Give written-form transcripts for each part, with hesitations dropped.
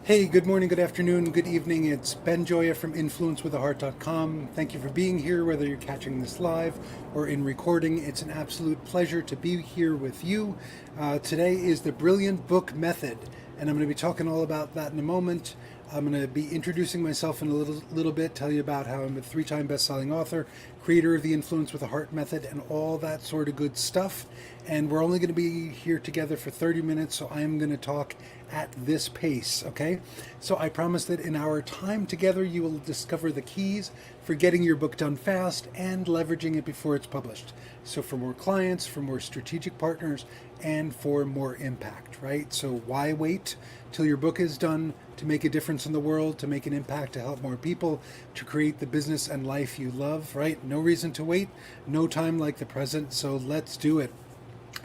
Hey, good morning, good afternoon, good evening. It's Ben Joya from InfluenceWithAHeart.com. Thank you for being here, whether you're catching this live or in recording. It's an absolute pleasure to be here with you. Today is the Brilliant Book Method, and I'm going to be talking all about that in a moment. I'm going to be introducing myself in a little bit, tell you about how I'm a three-time best-selling author, creator of the Influence with a Heart method, and all that sort of good stuff. And we're only going to be here together for 30 minutes, so I am going to talk at this pace, okay? So I promise that in our time together, you will discover the keys for getting your book done fast and leveraging it before it's published. So for more clients, for more strategic partners, and for more impact, right? So why wait till your book is done to make a difference in the world, to make an impact, to help more people, to create the business and life you love, right? No reason to wait, no time like the present, so let's do it.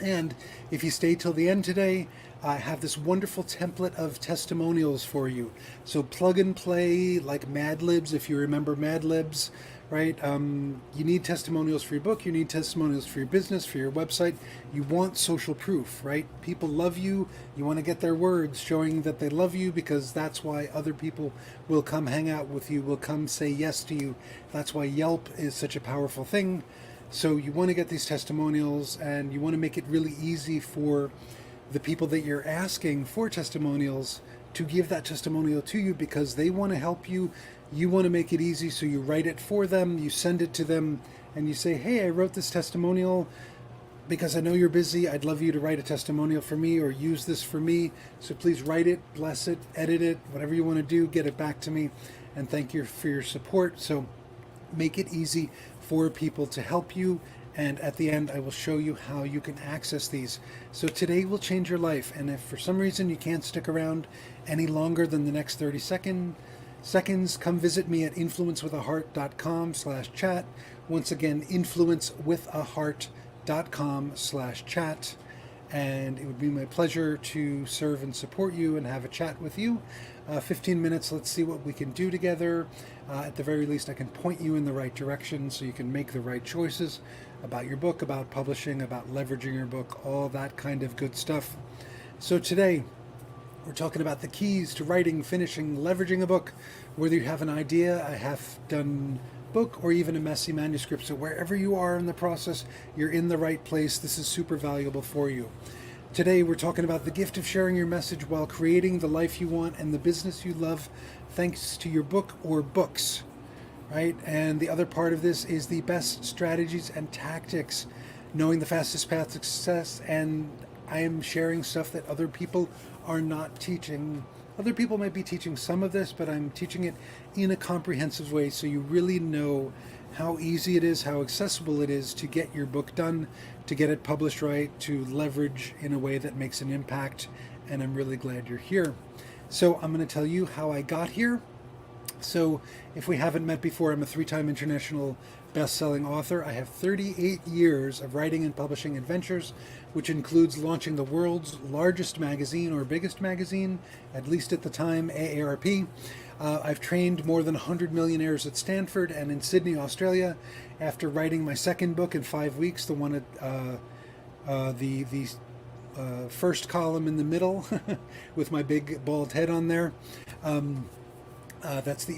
And if you stay till the end today, I have this wonderful template of testimonials for you. So plug and play like Mad Libs, if you remember Mad Libs, right? You need testimonials for your book, you need testimonials for your business, for your website. You want social proof, right? People love you. You want to get their words showing that they love you, because that's why other people will come hang out with you, will come say yes to you. That's why Yelp is such a powerful thing. So you want to get these testimonials, and you want to make it really easy for the people that you're asking for testimonials to give that testimonial to you, because they want to help you. You want to make it easy, so you write it for them, you send it to them, and you say, hey, I wrote this testimonial because I know you're busy. I'd love you to write a testimonial for me or use this for me. So please write it, bless it, edit it, whatever you want to do, get it back to me. And thank you for your support. So make it easy for people to help you. And at the end, I will show you how you can access these. So today will change your life. And if for some reason you can't stick around any longer than the next 30 seconds, come visit me at influencewithaheart.com/chat. Once again, influencewithaheart.com/chat. And it would be my pleasure to serve and support you and have a chat with you. 15 minutes, let's see what we can do together. At the very least, I can point you in the right direction so you can make the right choices about your book, about publishing, about leveraging your book, all that kind of good stuff. So today, we're talking about the keys to writing, finishing, leveraging a book. Whether you have an idea, a half-done book, or even a messy manuscript. So wherever you are in the process, you're in the right place. This is super valuable for you. Today, we're talking about the gift of sharing your message while creating the life you want and the business you love, thanks to your book or books, right? And the other part of this is the best strategies and tactics, knowing the fastest path to success. And I am sharing stuff that other people are not teaching. Other people might be teaching some of this, but I'm teaching it in a comprehensive way, so you really know how easy it is, how accessible it is to get your book done, to get it published right, to leverage in a way that makes an impact. And I'm really glad you're here. So I'm going to tell you how I got here. So if we haven't met before, I'm a three-time international best-selling author. I have 38 years of writing and publishing adventures, which includes launching the world's largest magazine, or biggest magazine, at least at the time, AARP. I've trained more than 100 millionaires at Stanford and in Sydney, Australia. After writing my second book in 5 weeks, the one at the first column in the middle with my big bald head on there. That's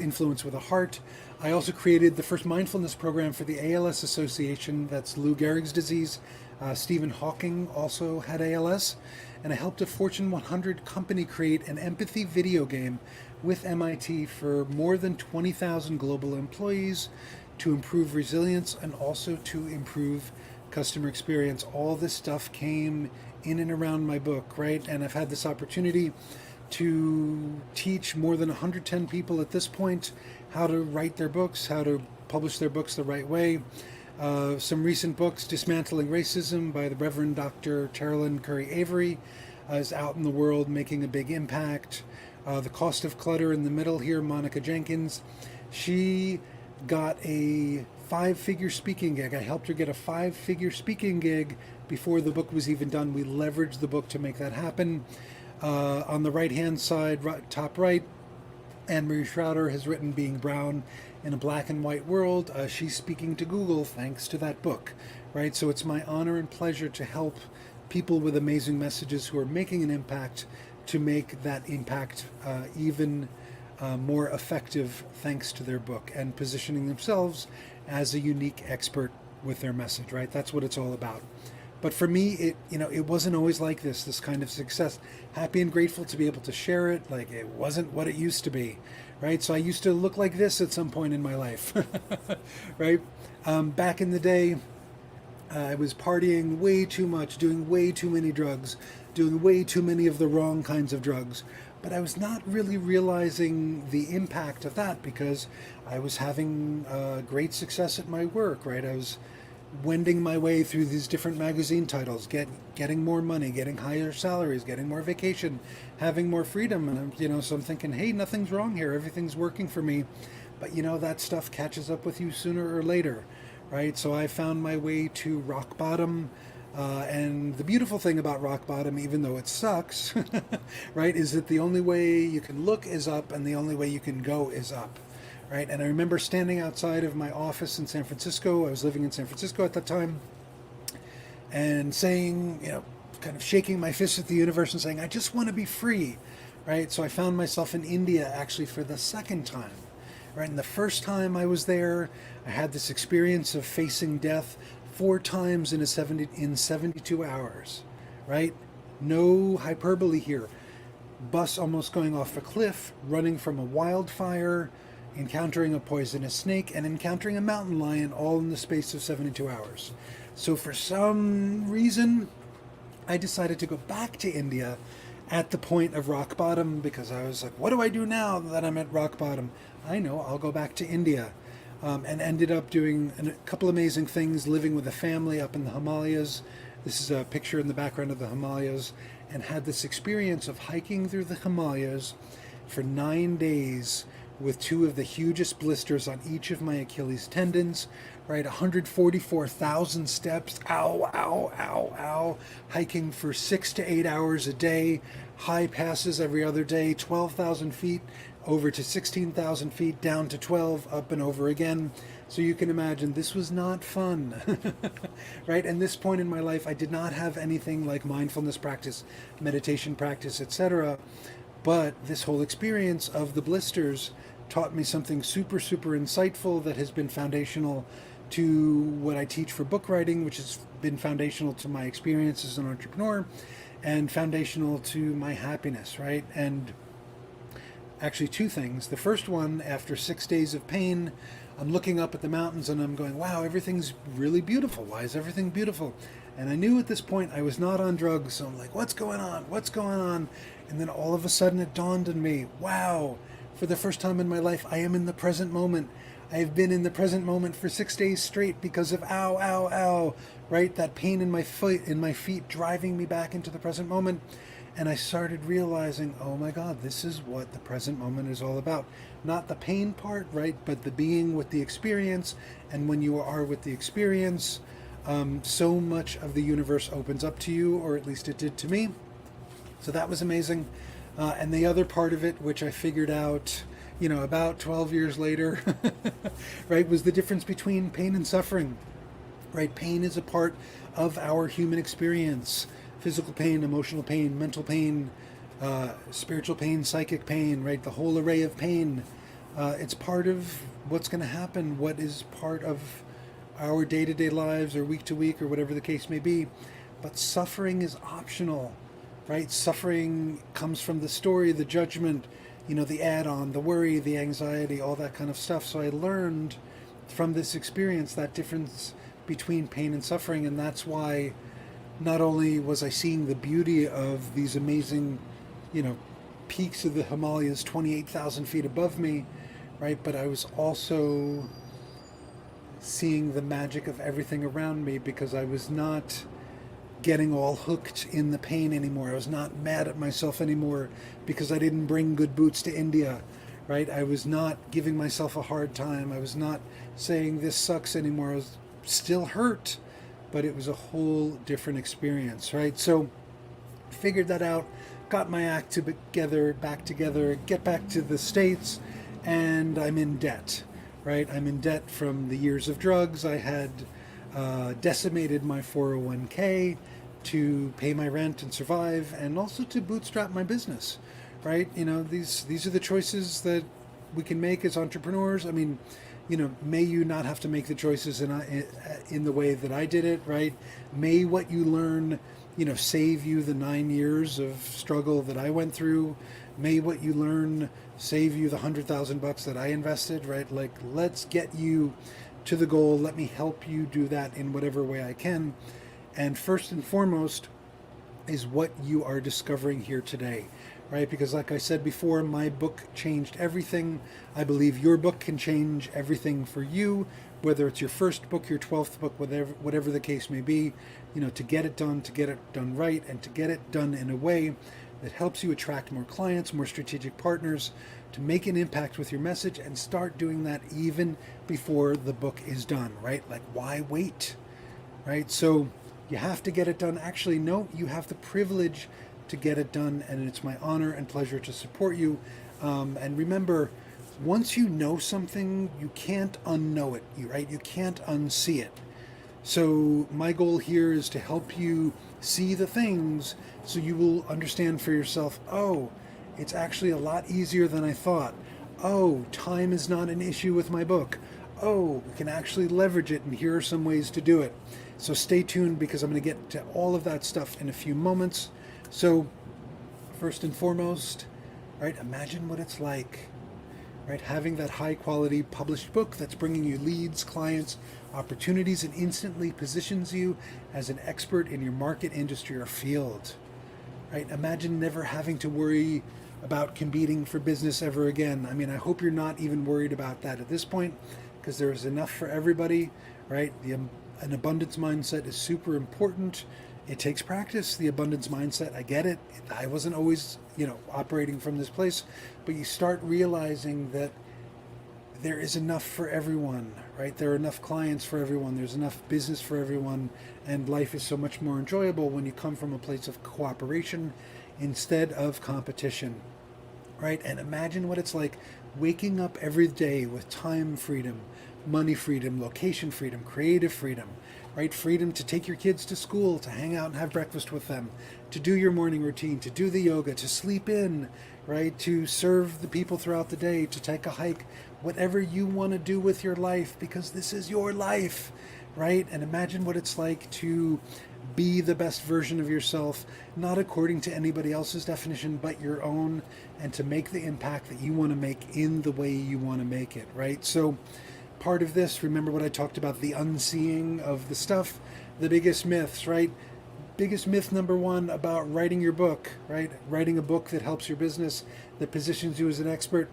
Influence with a Heart. I also created the first mindfulness program for the ALS Association. That's Lou Gehrig's disease. Stephen Hawking also had ALS. And I helped a Fortune 100 company create an empathy video game with MIT for more than 20,000 global employees to improve resilience and also to improve customer experience. All this stuff came in and around my book, right? And I've had this opportunity to teach more than 110 people at this point how to write their books, how to publish their books the right way. Some recent books, Dismantling Racism by the Reverend Dr. Carolyn Curry Avery, is out in the world making a big impact. The Cost of Clutter in the middle here, Monica Jenkins. She got a 5-figure speaking gig. I helped her get a 5-figure speaking gig before the book was even done. We leveraged the book to make that happen. On the right-hand side, top right, Anne-Marie Schroeder has written Being Brown in a Black and White World. She's speaking to Google thanks to that book, right? So it's my honor and pleasure to help people with amazing messages who are making an impact to make that impact even more effective thanks to their book, and positioning themselves as a unique expert with their message, right? That's what it's all about. But for me, it wasn't always like this kind of success. Happy and grateful to be able to share it. Like, it wasn't what it used to be, right? So I used to look like this at some point in my life, right? Back in the day, I was partying way too much, doing way too many drugs, doing way too many of the wrong kinds of drugs. But I was not really realizing the impact of that because I was having great success at my work, right? I was wending my way through these different magazine titles, getting more money, getting higher salaries, getting more vacation, having more freedom. And so I'm thinking, hey, nothing's wrong here. Everything's working for me. But that stuff catches up with you sooner or later, right? So I found my way to rock bottom. And the beautiful thing about rock bottom, even though it sucks, right, is that the only way you can look is up and the only way you can go is up, right? And I remember standing outside of my office in San Francisco. I was living in San Francisco at that time, and saying, kind of shaking my fist at the universe and saying, I just want to be free, right? So I found myself in India actually for the second time. Right, and the first time I was there, I had this experience of facing death 4 times in 72 hours, right? No hyperbole here. Bus almost going off a cliff, running from a wildfire, encountering a poisonous snake, and encountering a mountain lion, all in the space of 72 hours. So for some reason, I decided to go back to India at the point of rock bottom, because I was like, what do I do now that I'm at rock bottom? I know, I'll go back to India. And ended up doing a couple amazing things, living with a family up in the Himalayas. This is a picture in the background of the Himalayas, and had this experience of hiking through the Himalayas for 9 days with 2 of the hugest blisters on each of my Achilles tendons, right? 144,000 steps, ow, ow, ow, ow, hiking for 6 to 8 hours a day, high passes every other day, 12,000 feet, over to 16,000 feet, down to 12, up and over again. So you can imagine this was not fun, right? And this point in my life, I did not have anything like mindfulness practice, meditation practice, etc. But this whole experience of the blisters taught me something super, super insightful that has been foundational to what I teach for book writing, which has been foundational to my experience as an entrepreneur, and foundational to my happiness, right? And actually 2 things. The first one, after 6 days of pain, I'm looking up at the mountains and I'm going, wow, everything's really beautiful. Why is everything beautiful? And I knew at this point I was not on drugs, so I'm like, what's going on? What's going on? And then all of a sudden it dawned on me, wow, for the first time in my life, I am in the present moment. I have been in the present moment for 6 days straight because of ow, ow, ow, right? That pain in my feet driving me back into the present moment. And I started realizing, oh my God, this is what the present moment is all about. Not the pain part, right? But the being with the experience. And when you are with the experience, so much of the universe opens up to you, or at least it did to me. So that was amazing. And the other part of it, which I figured out, about 12 years later, right, was the difference between pain and suffering, right? Pain is a part of our human experience. Physical pain, emotional pain, mental pain, spiritual pain, psychic pain, right? The whole array of pain. It's part of what's going to happen, what is part of our day-to-day lives or week-to-week or whatever the case may be. But suffering is optional, right? Suffering comes from the story, the judgment, the add-on, the worry, the anxiety, all that kind of stuff. So I learned from this experience that difference between pain and suffering, and that's why not only was I seeing the beauty of these amazing, peaks of the Himalayas, 28,000 feet above me, right? But I was also seeing the magic of everything around me, because I was not getting all hooked in the pain anymore. I was not mad at myself anymore because I didn't bring good boots to India, right? I was not giving myself a hard time. I was not saying this sucks anymore. I was still hurt, but it was a whole different experience, right? So figured that out, got my act back together, get back to the States, and I'm in debt, right? I'm in debt from the years of drugs. I had decimated my 401k, to pay my rent and survive, and also to bootstrap my business, right? These are the choices that we can make as entrepreneurs. I mean, may you not have to make the choices in the way that I did it, right? May what you learn, save you the 9 years of struggle that I went through. May what you learn save you the $100,000 that I invested, right? Like, let's get you to the goal. Let me help you do that in whatever way I can. And first and foremost is what you are discovering here today, right? Because like I said before, my book changed everything. I believe your book can change everything for you, whether it's your first book, your 12th book, whatever the case may be, to get it done right, and to get it done in a way that helps you attract more clients, more strategic partners, to make an impact with your message, and start doing that even before the book is done, right? Like, why wait, right? So you have to get it done. Actually, no, you have the privilege to get it done, and it's my honor and pleasure to support you. And remember, once you know something, you can't unknow it, right? You can't unsee it. So my goal here is to help you see the things so you will understand for yourself, oh, it's actually a lot easier than I thought. Oh, time is not an issue with my book. Oh, we can actually leverage it, and here are some ways to do it. So stay tuned, because I'm going to get to all of that stuff in a few moments. So first and foremost, right, imagine what it's like, right, having that high quality published book that's bringing you leads, clients, opportunities, and instantly positions you as an expert in your market, industry, or field, right? Imagine never having to worry about competing for business ever again. I mean, I hope you're not even worried about that at this point, because there is enough for everybody, right? An abundance mindset is super important. It takes practice, the abundance mindset. I get it. I wasn't always, operating from this place, but you start realizing that there is enough for everyone, right? There are enough clients for everyone. There's enough business for everyone. And life is so much more enjoyable when you come from a place of cooperation instead of competition, right? And imagine what it's like waking up every day with time freedom, money freedom, location freedom, creative freedom, right? Freedom to take your kids to school, to hang out and have breakfast with them, to do your morning routine, to do the yoga, to sleep in, right? To serve the people throughout the day, to take a hike, whatever you want to do with your life, because this is your life, right? And imagine what it's like to be the best version of yourself, not according to anybody else's definition, but your own, and to make the impact that you want to make in the way you want to make it, right? So part of this, remember what I talked about, the unseeing of the stuff, the biggest myths, right? Biggest myth number one about writing your book, right? Writing a book that helps your business, that positions you as an expert.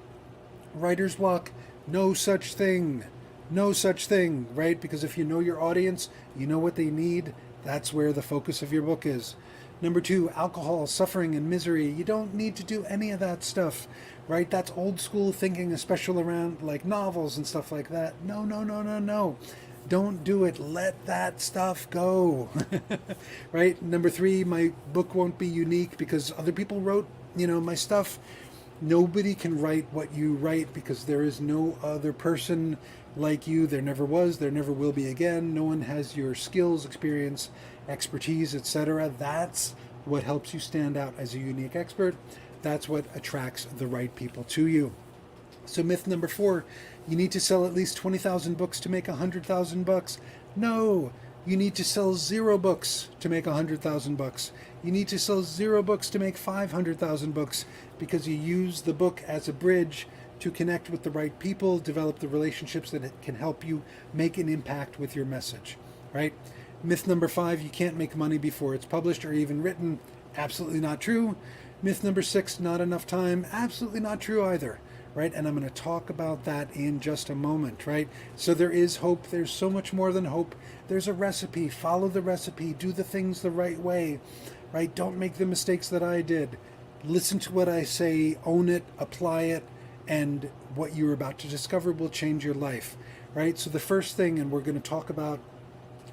Writer's block, no such thing. No such thing, right? Because if you know your audience, you know what they need, that's where the focus of your book is. Number two, alcohol, suffering, and misery. You don't need to do any of that stuff, right? That's old school thinking, especially around like novels and stuff like that. No, no, no, no, no. Don't do it. Let that stuff go, right? Number three, my book won't be unique because other people wrote, my stuff. Nobody can write what you write, because there is no other person like you. There never was, there never will be again. No one has your skills, experience, expertise, etc. That's what helps you stand out as a unique expert. That's what attracts the right people to you. So myth number four, you need to sell at least 20,000 books to make $100,000. No, you need to sell 0 books to make $100,000. You need to sell 0 books to make 500,000 books, because you use the book as a bridge to connect with the right people, develop the relationships that can help you make an impact with your message, right? Myth number five, you can't make money before it's published or even written. Absolutely not true. Myth number six, not enough time. Absolutely not true either, right? And I'm going to talk about that in just a moment, right? So there is hope. There's so much more than hope. There's a recipe. Follow the recipe. Do the things the right way, right? Don't make the mistakes that I did. Listen to what I say, own it, apply it, and what you're about to discover will change your life, right? So the first thing, and we're going to talk about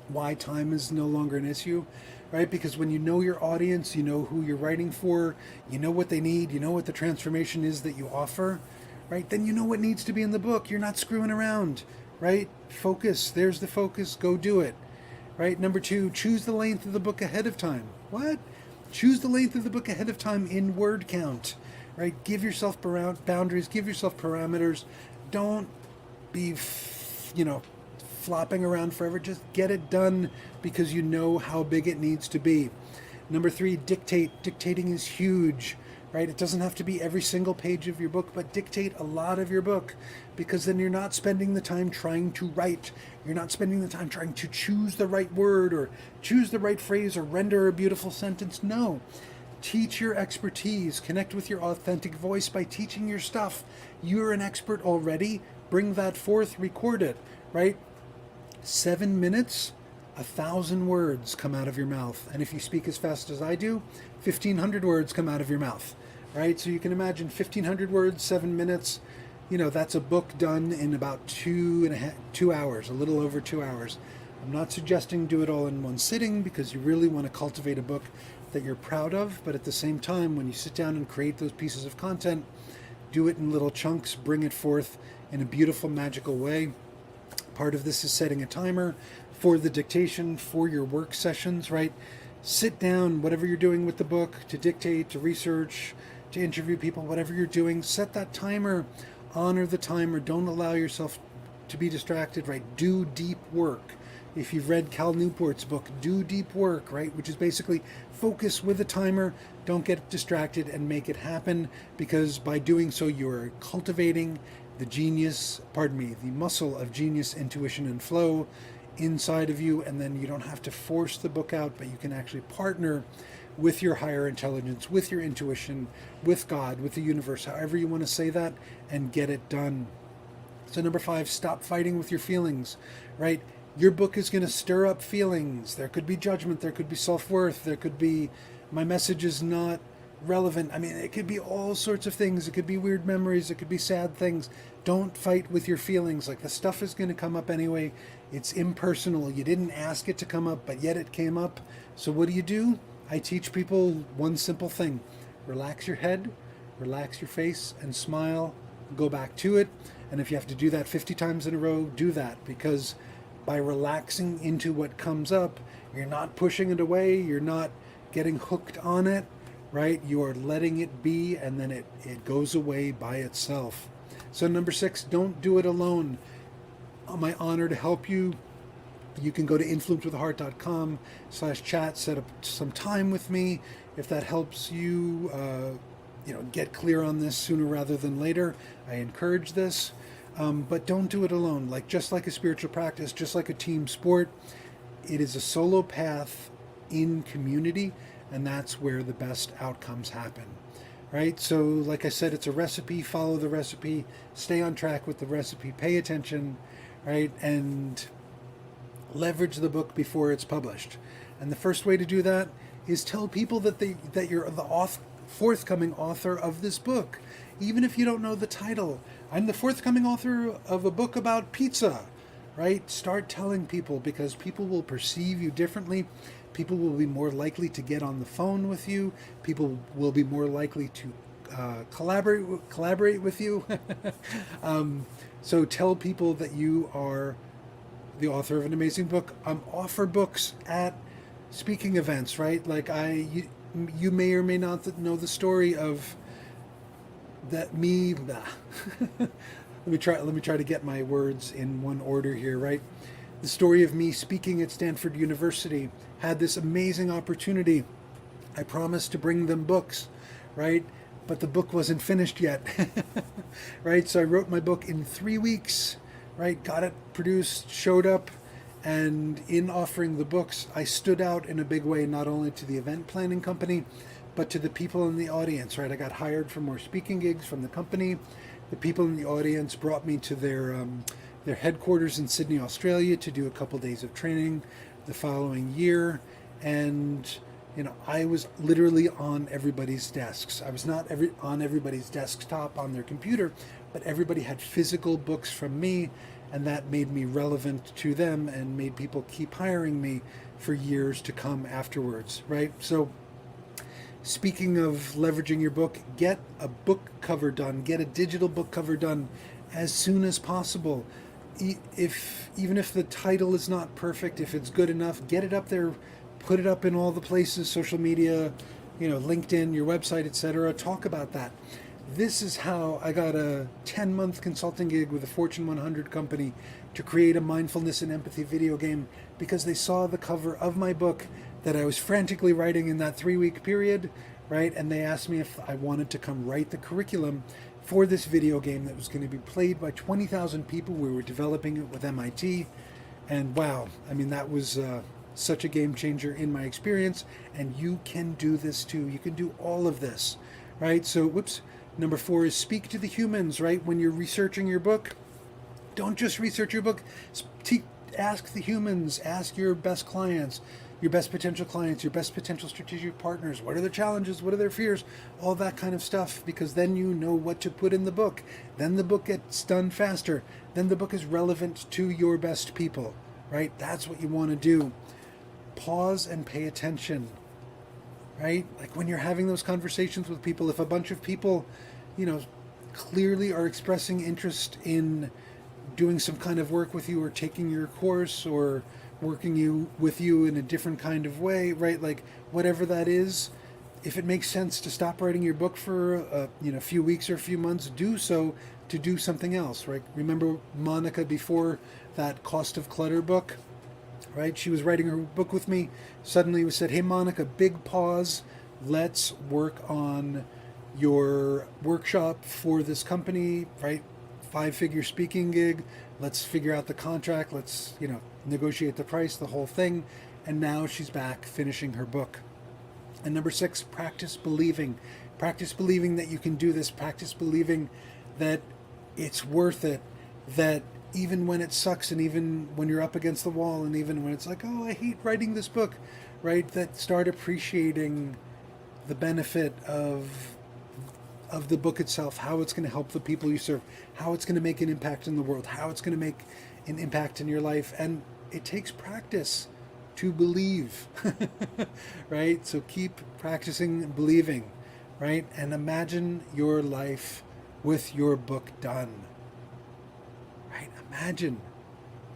why time is no longer an issue, right? Because when you know your audience, you know who you're writing for, you know what they need, you know what the transformation is that you offer, right? Then you know what needs to be in the book. You're not screwing around, right? Focus. There's the focus. Go do it. right? Number 2, choose the length of the book ahead of time. What? Choose the length of the book ahead of time in word count, right? Give yourself boundaries, give yourself parameters. Don't be, flopping around forever. Just get it done because you know how big it needs to be. Number 3, dictate. Dictating is huge, right? It doesn't have to be every single page of your book, but dictate a lot of your book, because then you're not spending the time trying to write. You're not spending the time trying to choose the right word or choose the right phrase or render a beautiful sentence. No. Teach your expertise. Connect with your authentic voice by teaching your stuff. You're an expert already. Bring that forth, record it, right? 7 minutes, 1,000 words come out of your mouth. And if you speak as fast as I do, 1,500 words come out of your mouth, right? So you can imagine 1,500 words, 7 minutes, that's a book done in about 2 hours, a little over 2 hours. I'm not suggesting do it all in one sitting, because you really want to cultivate a book that you're proud of. But at the same time, when you sit down and create those pieces of content, do it in little chunks, bring it forth in a beautiful, magical way. Part of this is setting a timer for the dictation, for your work sessions, right? Sit down, whatever you're doing with the book, to dictate, to research, to interview people, whatever you're doing, set that timer, honor the timer, don't allow yourself to be distracted, right? Do deep work. If you've read Cal Newport's book, do deep work, right? Which is basically focus with a timer, don't get distracted, and make it happen, because by doing so, you're cultivating the muscle of genius, intuition, and flow inside of you. And then you don't have to force the book out, but you can actually partner with your higher intelligence, with your intuition, with God, with the universe, however you want to say that, and get it done. So number 5, stop fighting with your feelings, right? Your book is going to stir up feelings. There could be judgment, there could be self-worth, there could be my message is not relevant. I mean, it could be all sorts of things. It could be weird memories, it could be sad things. Don't fight with your feelings. Like, the stuff is going to come up anyway. It's impersonal. You didn't ask it to come up, but yet it came up. So what do? I teach people one simple thing. Relax your head, relax your face, and smile. Go back to it. And if you have to do that 50 times in a row, do that, because by relaxing into what comes up, you're not pushing it away, you're not getting hooked on it, right? You are letting it be, and then it goes away by itself. So number 6, don't do it alone. My honor to help you. You can go to influencewiththeheart.com/chat, set up some time with me. If that helps you, get clear on this sooner rather than later, I encourage this. But don't do it alone. Just like a spiritual practice, just like a team sport, it is a solo path in community, and that's where the best outcomes happen, right? So like I said, it's a recipe. Follow the recipe, stay on track with the recipe, pay attention, right? And leverage the book before it's published. And the first way to do that is tell people that you're the forthcoming author of this book, even if you don't know the title. I'm the forthcoming author of a book about pizza, right? Start telling people, because people will perceive you differently. People will be more likely to get on the phone with you. People will be more likely to collaborate with you. So tell people that you are the author of an amazing book. Offer books at speaking events, right? You may or may not know the story of that me. Let me try to get my words in one order here, right? The story of me speaking at Stanford University. Had this amazing opportunity. I promised to bring them books, right? But the book wasn't finished yet, right? So I wrote my book in 3 weeks, right? Got it produced, showed up, and in offering the books, I stood out in a big way, not only to the event planning company, but to the people in the audience, right? I got hired for more speaking gigs from the company. The people in the audience brought me to their headquarters in Sydney, Australia, to do a couple days of training the following year. And I was literally on everybody's desks. I was not on everybody's desktop on their computer, but everybody had physical books from me, and that made me relevant to them and made people keep hiring me for years to come afterwards, right? So speaking of leveraging your book, get a book cover done, get a digital book cover done as soon as possible. if even if the title is not perfect, if it's good enough, get it up there, put it up in all the places, social media, LinkedIn, your website, etc. Talk about that. This is how I got a 10-month consulting gig with a Fortune 100 company to create a mindfulness and empathy video game, because they saw the cover of my book that I was frantically writing in that 3-week period, right? And they asked me if I wanted to come write the curriculum for this video game that was going to be played by 20,000 people. We were developing it with MIT. And wow, I mean, that was such a game changer in my experience. And you can do this too. You can do all of this, right? So, number 4 is speak to the humans, right? When you're researching your book, don't just research your book. Ask the humans, ask your best clients, your best potential clients, your best potential strategic partners. What are their challenges? What are their fears? All that kind of stuff, because then you know what to put in the book. Then the book gets done faster. Then the book is relevant to your best people, right? That's what you want to do. Pause and pay attention, right? Like when you're having those conversations with people, if a bunch of people, clearly are expressing interest in doing some kind of work with you, or taking your course, or working with you in a different kind of way, right? Like whatever that is, if it makes sense to stop writing your book for a few weeks or a few months, do so to do something else, right? Remember Monica before that Cost of Clutter book, right? She was writing her book with me. Suddenly we said, hey, Monica, big pause. Let's work on your workshop for this company, right? 5-figure speaking gig. Let's figure out the contract. Let's, negotiate the price, the whole thing. And now she's back finishing her book. And number 6, practice believing. Practice believing that you can do this. Practice believing that it's worth it. That even when it sucks, and even when you're up against the wall, and even when it's like, oh, I hate writing this book, right? That start appreciating the benefit of the book itself, how it's going to help the people you serve, how it's going to make an impact in the world, how it's going to make an impact in your life. And it takes practice to believe, right? So keep practicing believing, right? And imagine your life with your book done, right? Imagine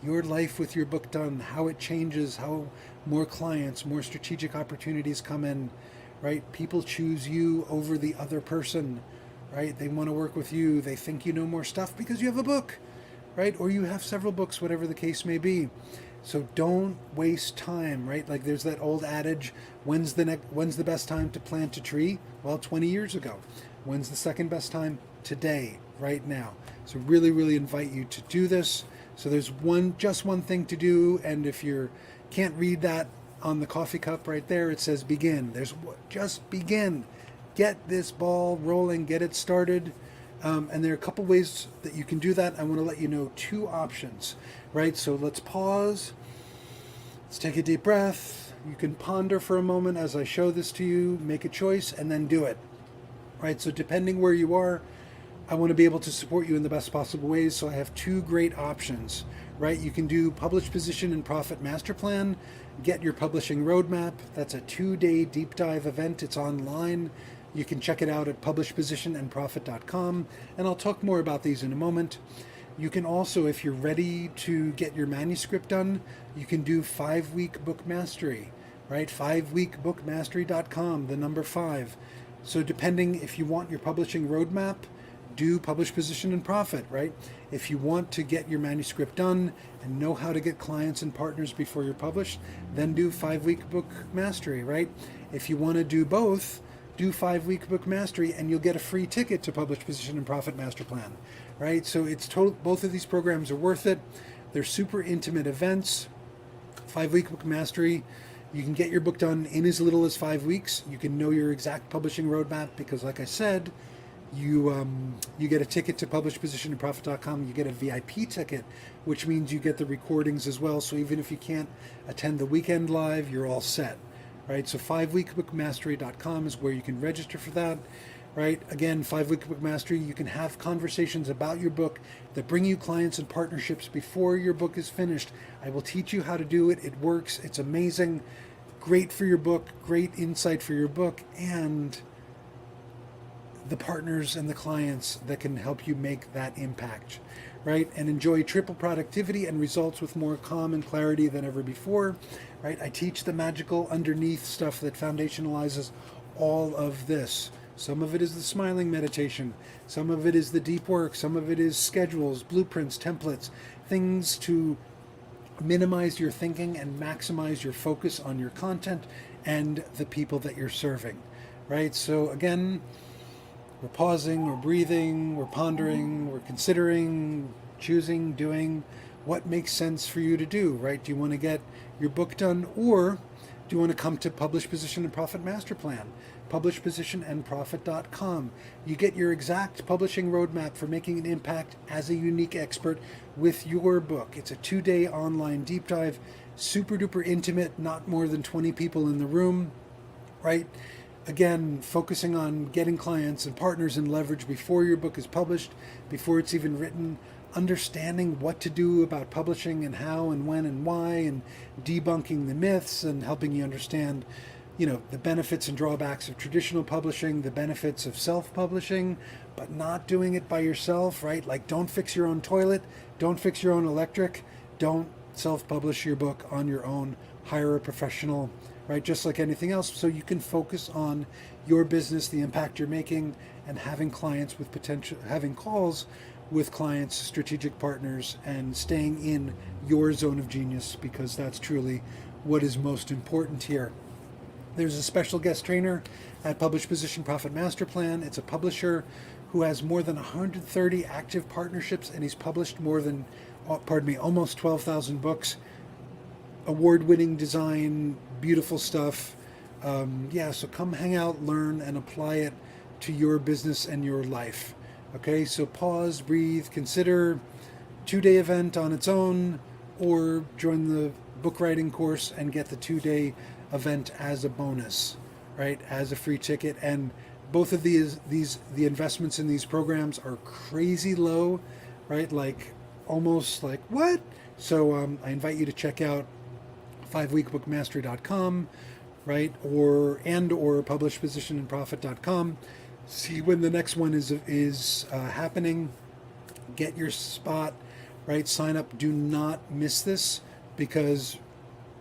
your life with your book done, how it changes, how more clients, more strategic opportunities come in, right? People choose you over the other person, right? They want to work with you. They think you know more stuff because you have a book, right? Or you have several books, whatever the case may be. So don't waste time, right? Like there's that old adage, when's the best time to plant a tree? Well, 20 years ago. When's the second best time? Today, right now. So really, really invite you to do this. So there's just one thing to do, and if you can't read that on the coffee cup right there, it says begin. Just begin. Get this ball rolling, get it started. And there are a couple ways that you can do that. I want to let you know 2 options, right? So let's pause. Let's take a deep breath. You can ponder for a moment as I show this to you, make a choice, and then do it, right? So depending where you are, I want to be able to support you in the best possible ways. So I have 2 great options, right? You can do Publish, Position, and Profit Master Plan. Get your publishing roadmap. That's a 2-day deep dive event. It's online. You can check it out at publishpositionandprofit.com, and I'll talk more about these in a moment. You can also, if you're ready to get your manuscript done, you can do 5-week book mastery, right? 5weekbookmastery.com, the number 5. So depending if you want your publishing roadmap, do Publish, Position, and Profit, right? If you want to get your manuscript done and know how to get clients and partners before you're published, then do 5-week book mastery, right? If you want to do both, do 5-week book mastery, and you'll get a free ticket to Publish, Position, and Profit Master Plan, right? So it's both of these programs are worth it. They're super intimate events. 5-week book mastery, you can get your book done in as little as 5 weeks. You can know your exact publishing roadmap because, like I said, you get a ticket to publishpositionandprofit.com. You get a VIP ticket, which means you get the recordings as well. So even if you can't attend the weekend live, you're all set, right? So 5weekbookmastery.com is where you can register for that, right? Again, 5-week book mastery, you can have conversations about your book that bring you clients and partnerships before your book is finished. I will teach you how to do it. It works. It's amazing. Great for your book, great insight for your book, and the partners and the clients that can help you make that impact, right? And enjoy triple productivity and results with more calm and clarity than ever before, right? I teach the magical underneath stuff that foundationalizes all of this. Some of it is the smiling meditation. Some of it is the deep work. Some of it is schedules, blueprints, templates, things to minimize your thinking and maximize your focus on your content and the people that you're serving, right? So again, we're pausing, we're breathing, we're pondering, we're considering, choosing, doing what makes sense for you to do, right? Do you want to get your book done, or do you want to come to Publish, Position, and Profit Master Plan? PublishPositionandProfit.com. You get your exact publishing roadmap for making an impact as a unique expert with your book. It's a 2-day online deep dive, super duper intimate, not more than 20 people in the room, right? Again, focusing on getting clients and partners and leverage before your book is published, before it's even written, understanding what to do about publishing and how and when and why, and debunking the myths and helping you understand, the benefits and drawbacks of traditional publishing, the benefits of self-publishing, but not doing it by yourself, right? Like, don't fix your own toilet, don't fix your own electric, don't self-publish your book on your own, hire a professional, right? Just like anything else, so you can focus on your business, the impact you're making, and having clients with potential, having calls with clients, strategic partners, and staying in your zone of genius, because that's truly what is most important here. There's a special guest trainer at Publish, Position, Profit Master Plan. It's a publisher who has more than 130 active partnerships, and he's published almost 12,000 books. Award-winning design, beautiful stuff. So come hang out, learn, and apply it to your business and your life. Okay, so pause, breathe, consider 2-day event on its own, or join the book writing course and get the 2-day event as a bonus, right? As a free ticket. And both of the investments in these programs are crazy low, right? Like almost like what? So I invite you to check out 5weekbookmastery.com, right? Or publishpositionandprofit.com. See when the next one is happening. Get your spot, right? Sign up. Do not miss this, because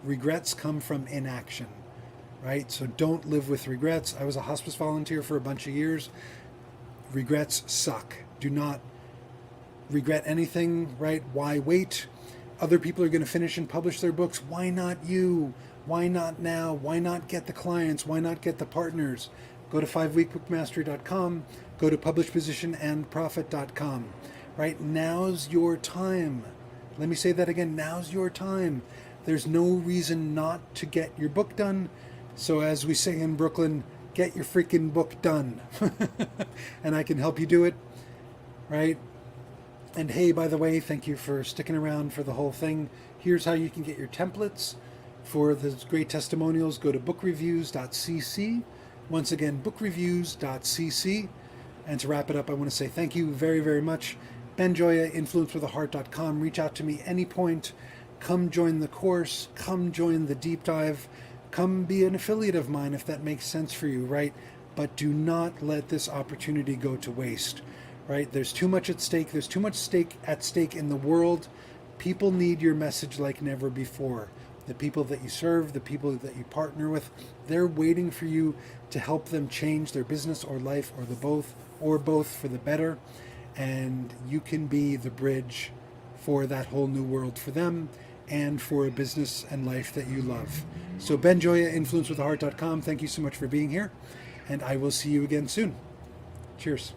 regrets come from inaction, right? So don't live with regrets. I was a hospice volunteer for a bunch of years. Regrets suck. Do not regret anything, right? Why wait? Other people are going to finish and publish their books. Why not you? Why not now? Why not get the clients? Why not get the partners? Go to 5weekbookmastery.com. Go to publishpositionandprofit.com. Right? Now's your time. Let me say that again. Now's your time. There's no reason not to get your book done. So as we say in Brooklyn, get your freaking book done. And I can help you do it, right? And hey, by the way, thank you for sticking around for the whole thing. Here's how you can get your templates for the great testimonials. Go to bookreviews.cc. Once again, bookreviews.cc. And to wrap it up, I want to say thank you very, very much. Ben Joya, influencewithaheart.com. Reach out to me any point. Come join the course. Come join the deep dive. Come be an affiliate of mine if that makes sense for you, right? But do not let this opportunity go to waste, right? There's too much at stake. There's too much at stake in the world. People need your message like never before. The people that you serve, the people that you partner with, they're waiting for you to help them change their business or life, or both for the better. And you can be the bridge for that whole new world for them, and for a business and life that you love. So Ben Joya, influencewithaheart.com. Thank you so much for being here, and I will see you again soon. Cheers.